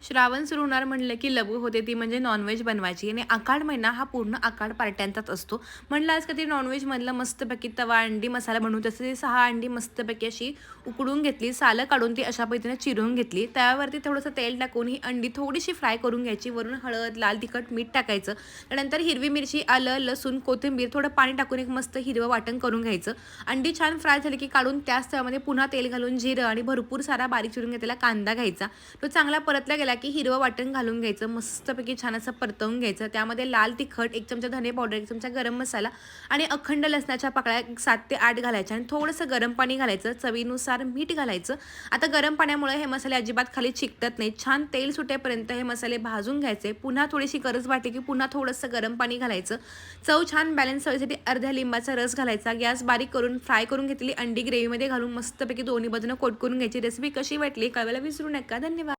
श्रावण सुरू होणार म्हणलं की लगू होते ती म्हणजे नॉनव्हेज बनवायची आणि आखाड महिना हा पूर्ण आखाड पार्ट्यांचाच असतो. म्हणलं आज कधी नॉनव्हेजमधलं मस्तपैकी तवा अंडी मसाला बनवून तसं ती 6 अंडी मस्तपैकी अशी उकडून घेतली, सालं काढून ती अशा पद्धतीने चिरून घेतली. त्यावरती थोडंसं तेल टाकून ही अंडी थोडीशी फ्राय करून घ्यायची. वरून हळद, लाल तिखट, मीठ टाकायचं. त्यानंतर हिरवी मिरची, आलं, लसूण, कोथिंबीर, थोडं पाणी टाकून एक मस्त हिरवं वाटण करून घ्यायचं. अंडी छान फ्राय झाली की काढून त्याच तव्यामध्ये पुन्हा तेल घालून जिरं आणि भरपूर सारा बारीक चिरून घेतलेला कांदा घ्यायचा. तो चांगला परतला गेला की हिरवं वाटण घालून घ्यायचं. मस्तपैकी छान असं परतवून घ्यायचं. त्यामध्ये लाल तिखट, 1 चमचा धने पावडर, 1 चमचा गरम मसाला आणि अखंड लसणाच्या पाकळ्या 7 ते 8 घालायच्या आणि थोडंसं गरम पाणी घालायचं. चवीनुसार मीठ घालायचं. आता गरम पाण्यामुळे हे मसाले अजिबात खाली चिकटत नाहीत. छान तेल सुटेपर्यंत हे मसाले भाजून घ्यायचे. पुन्हा थोडीशी गरज वाटली की पुन्हा थोडंसं गरम पाणी घालायचं. चव छान बॅलन्स व्हायसाठी अर्ध्या लिंबाचा रस घालायचा. गॅस बारीक करून फ्राय करून घेतलेली अंडी ग्रेव्हीमध्ये घालून मस्तपैकी दोन्ही बाजूनं कोट करून घ्यायची. रेसिपी कशी वाटली कळवायला विसरू नका. धन्यवाद.